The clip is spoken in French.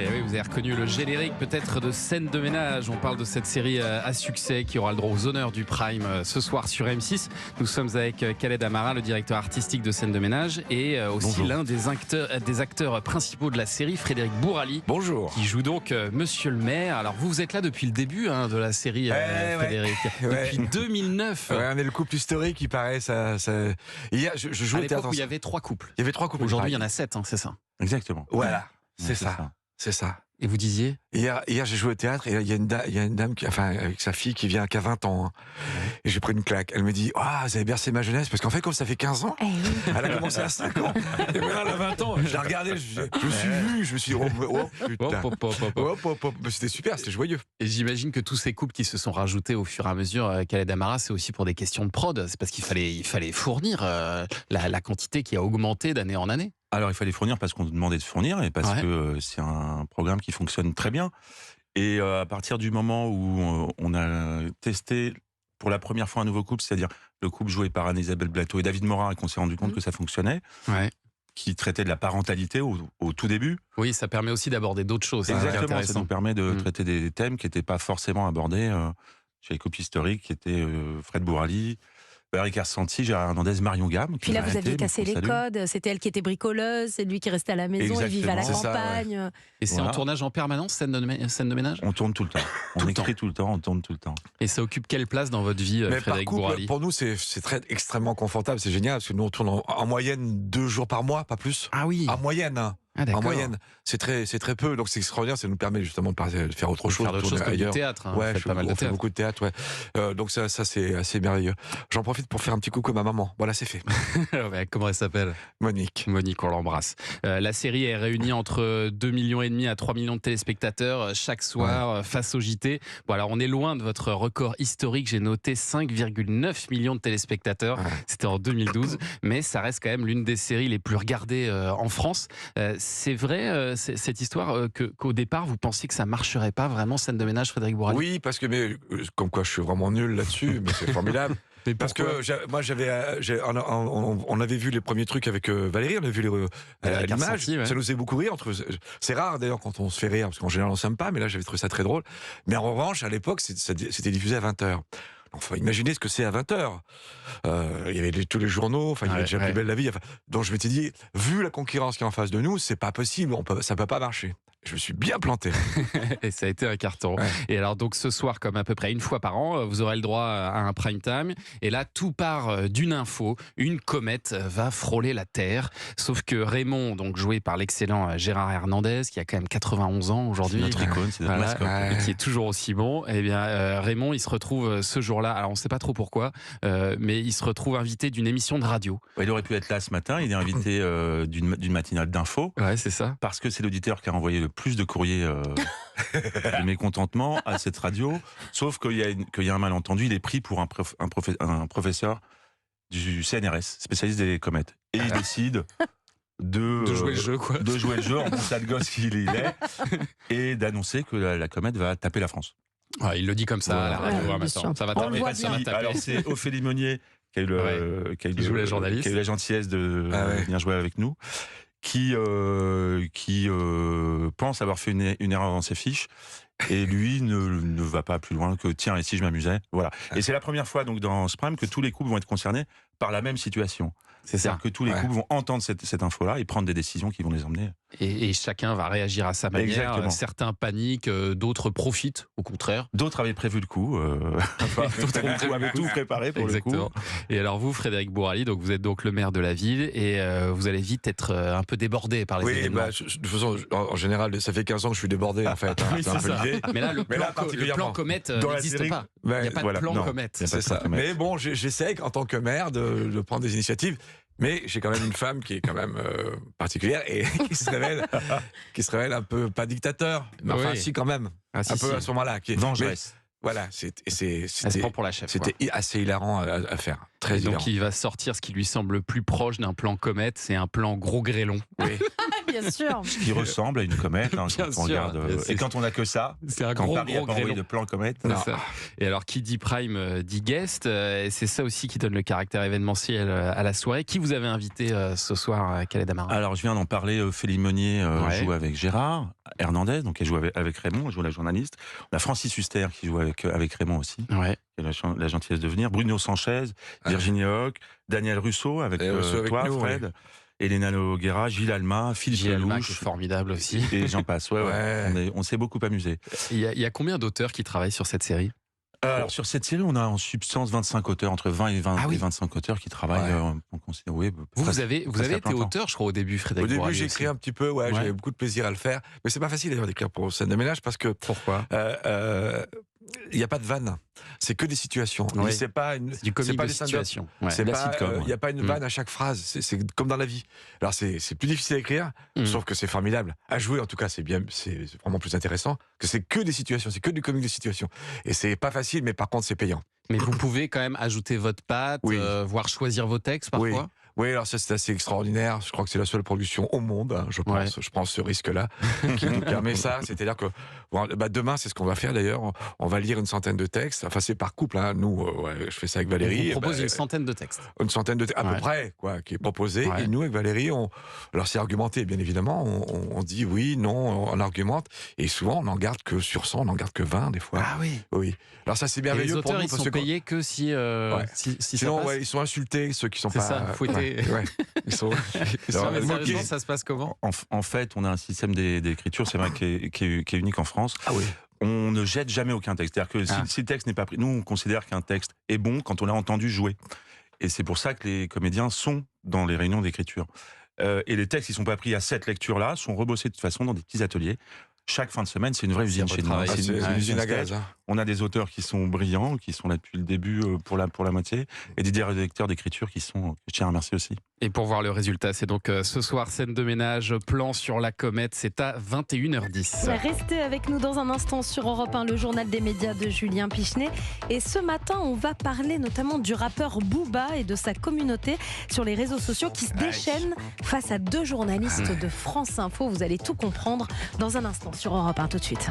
Et oui, vous avez reconnu le générique peut-être de Scène de ménage. On parle de cette série à succès qui aura le droit aux honneurs du Prime ce soir sur M6. Nous sommes avec Khaled Amara, le directeur artistique de Scène de ménage, et aussi l'un des acteurs principaux de la série, Frédéric Bourali. Bonjour. Qui joue donc Monsieur le maire. Alors vous êtes là depuis le début de la série, Frédéric. Depuis 2009. Ouais, on est le couple historique, il paraît. Hier, je joue à au l'époque théâtre. où il y avait 3 couples. Il y avait 3 couples. Aujourd'hui, il y en a 7, c'est ça. Exactement. Voilà, c'est Ouais, ça. C'est ça. Et vous disiez? Hier j'ai joué au théâtre et il y a une dame avec sa fille qui vient qu'à 20 ans. Hein. Et j'ai pris une claque. Elle me dit: ah, vous avez bercé ma jeunesse. Parce qu'en fait, comme ça fait 15 ans, elle a commencé à 5 ans. Et maintenant, elle a 20 ans. Je l'ai regardée, je me suis vu, je me suis dit: oh putain. Mais c'était super, c'était joyeux. Et j'imagine que tous ces couples qui se sont rajoutés au fur et à mesure, Khaled Amara, c'est aussi pour des questions de prod. C'est parce qu'il fallait fournir la quantité qui a augmenté d'année en année. Alors, il fallait fournir parce qu'on nous demandait de fournir et parce que c'est un programme qui fonctionne très bien. Et à partir du moment où on a testé pour la première fois un nouveau couple, c'est-à-dire le couple joué par Anne-Isabelle Blateau et David Morin, et qu'on s'est rendu compte que ça fonctionnait, qui traitait de la parentalité au tout début. Oui, ça permet aussi d'aborder d'autres choses. Exactement, ça nous permet de traiter des thèmes qui n'étaient pas forcément abordés chez les couples historiques, qui étaient Fred Bourali, Valérie Kersanti, Gérard Hernandez, Marion Gamme. Puis là, vous aviez cassé les codes. C'était elle qui était bricoleuse, c'est lui qui restait à la maison, il vivait à la campagne. Ça, ouais. Et c'est en tournage en permanence, scène de ménage? On tourne tout le temps. On écrit tout le temps, on tourne tout le temps. Et ça occupe quelle place dans votre vie, Frédéric Bourali? Pour nous, c'est extrêmement confortable, c'est génial, parce que nous, on tourne en moyenne 2 jours par mois, pas plus. Ah oui. En moyenne, hein. En moyenne, c'est très peu, donc c'est extraordinaire, ça nous permet justement de faire autre chose, faire d'autres choses comme du théâtre. Ouais, pas mal de on fait théâtre. beaucoup de théâtre, ouais. Donc ça c'est assez merveilleux. J'en profite pour faire un petit coucou à ma maman. Voilà, c'est fait. Comment elle s'appelle? Monique, on l'embrasse. La série est réunie entre 2,5 millions à 3 millions de téléspectateurs chaque soir face au JT. Bon, alors on est loin de votre record historique. J'ai noté 5,9 millions de téléspectateurs. C'était en 2012, mais ça reste quand même l'une des séries les plus regardées en France. C'est vrai, cette histoire, qu'au départ, vous pensiez que ça marcherait pas vraiment, Scène de ménage, Frédéric Bourali? Oui, parce que comme quoi je suis vraiment nul là-dessus, mais c'est formidable. Mais parce que moi on avait vu les premiers trucs avec Valérie, on avait vu l'image, ça nous faisait beaucoup rire. C'est rare d'ailleurs quand on se fait rire, parce qu'en général on s'aime pas, mais là j'avais trouvé ça très drôle. Mais en revanche, à l'époque, c'était diffusé à 20h. Enfin, imaginez ce que c'est à 20h. Il y avait tous les journaux, il y avait déjà Plus belle la vie. Donc je m'étais dit, vu la concurrence qui est en face de nous, c'est pas possible, ça peut pas marcher. Je me suis bien planté. Et ça a été un carton. Et alors donc ce soir, comme à peu près une fois par an, vous aurez le droit à un prime time. Et là, tout part d'une info. Une comète va frôler la Terre. Sauf que Raymond, donc joué par l'excellent Gérard Hernandez, qui a quand même 91 ans aujourd'hui, notre icône, c'est notre mascotte, et qui est toujours aussi bon. Eh bien, Raymond, il se retrouve ce jour-là. Alors on ne sait pas trop pourquoi, mais il se retrouve invité d'une émission de radio. Il aurait pu être là ce matin. Il est invité d'une matinale d'info. Ouais, c'est ça. Parce que c'est l'auditeur qui a envoyé le plus de courriers de mécontentement à cette radio. Sauf qu'il y a un malentendu. Il est pris pour un professeur du CNRS, spécialiste des comètes. Et il décide de jouer le jeu, quoi. De jouer le jeu en sale gosse qu'il est, et d'annoncer que la comète va taper la France. Il le dit comme ça à la radio. Ça va taper. Alors c'est Ophélie Meunier qui a eu la gentillesse de venir jouer avec nous, qui pense avoir fait une erreur dans ses fiches, et lui ne va pas plus loin que tiens, et si je m'amusais, voilà. Et c'est la première fois donc dans ce prime que tous les couples vont être concernés par la même situation. C'est-à-dire que tous les couples vont entendre cette info-là et prendre des décisions qui vont les emmener. Et chacun va réagir à sa manière. Exactement. Certains paniquent, d'autres profitent, au contraire. D'autres avaient prévu le coup. D'autres avaient tout préparé pour le coup. Et alors vous, Frédéric Bourali, donc vous êtes donc le maire de la ville, et vous allez vite être un peu débordé par les événements. De toute façon, en général, ça fait 15 ans que je suis débordé, en fait. Oui, c'est ça. Mais là, le plan comète n'existe pas. Il n'y a pas de plan comète. C'est ça. Mais bon, j'essaie, en tant que maire, de prendre des initiatives. Mais j'ai quand même une femme qui est quand même particulière et qui se révèle un peu, pas dictateur, mais enfin si quand même, à ce moment-là. Vengeresse. Voilà, elle se prend pour la chef. C'était assez hilarant à faire. Très hilarant. Donc il va sortir ce qui lui semble le plus proche d'un plan comète, c'est un plan gros grêlon. Oui. Bien sûr. Ce qui ressemble à une comète. Hein, Bien quand sûr. on regarde, et quand on n'a que ça, C'est un quand gros Paris n'a pas envoyé grêlon. de plan comète. C'est ça. Et alors, qui dit Prime dit guest, et c'est ça aussi qui donne le caractère événementiel à la soirée. Qui vous avez invité ce soir, Khaled Amara? Alors, je viens d'en parler, Ophélie Meunier joue avec Gérard Hernandez, donc elle joue avec Raymond, elle joue la journaliste. On a Francis Huster qui joue avec Raymond aussi, Ouais. qui a la gentillesse de venir. Bruno Sanchez, Virginie Hoc, Daniel Russo avec toi, nous, Fred. ouais. Elena Noguera, Gilles Alma, Philippe Lelouch. Qui est formidable aussi. Et j'en passe. Ouais. On s'est beaucoup amusé. Il y a combien d'auteurs qui travaillent sur cette série? Alors, sur cette série, on a en substance 25 auteurs, entre 20 et 25 auteurs qui travaillent. Vous avez été auteur, je crois, au début, Frédéric. Au début, Bourali j'ai aussi. écrit un petit peu, j'avais beaucoup de plaisir à le faire. Mais c'est pas facile d'ailleurs d'écrire pour scène de ménage parce que. Pourquoi? Il n'y a pas de vanne, c'est que des situations. Oui. C'est pas du comique de situation. C'est la pas, sitcom. il n'y a pas une vanne à chaque phrase. C'est comme dans la vie. Alors c'est plus difficile à écrire, sauf que c'est formidable à jouer. En tout cas, c'est vraiment plus intéressant que c'est que des situations, c'est que du comique de situation. Et c'est pas facile, mais par contre c'est payant. Mais vous pouvez quand même ajouter votre patte, voire choisir vos textes parfois. Oui, alors ça c'est assez extraordinaire. Je crois que c'est la seule production au monde, hein, je pense. Ouais. Je prends ce risque-là qui nous permet ça. C'est-à-dire que demain, c'est ce qu'on va faire d'ailleurs. On va lire une centaine de textes. Enfin, c'est par couple. Hein. Nous, je fais ça avec Valérie. On propose une centaine de textes. Une centaine de textes, à peu près, qui est proposé. Ouais. Et nous, avec Valérie, alors c'est argumenté, bien évidemment. On dit oui, non, on argumente. Et souvent, on n'en garde que sur 100, on n'en garde que 20 des fois. Ah oui. Oui. Alors ça, c'est merveilleux. Et les auteurs, pour nous, ils sont payés que si sinon, ça passe. ils sont insultés, ceux qui sont C'est pas. ça, fouettés. Ouais. Ils sont. Sérieusement, ça se passe comment? En fait, on a un système d'écriture, c'est vrai, qui est unique en France. Ah oui. On ne jette jamais aucun texte. C'est-à-dire que si le texte n'est pas pris, nous, on considère qu'un texte est bon quand on l'a entendu jouer. Et c'est pour ça que les comédiens sont dans les réunions d'écriture. Et les textes qui ne sont pas pris à cette lecture-là sont rebossés de toute façon dans des petits ateliers. Chaque fin de semaine, c'est une vraie usine chez nous. C'est une usine à gaz. On a des auteurs qui sont brillants, qui sont là depuis le début pour la moitié, et des directeurs d'écriture que je tiens à remercier aussi. Et pour voir le résultat, c'est donc ce soir, scène de ménage, plan sur la comète, c'est à 21h10. Restez avec nous dans un instant sur Europe 1, le journal des médias de Julien Pichenet. Et ce matin, on va parler notamment du rappeur Booba et de sa communauté sur les réseaux sociaux qui se déchaînent face à 2 journalistes de France Info. Vous allez tout comprendre dans un instant sur Europe 1, tout de suite.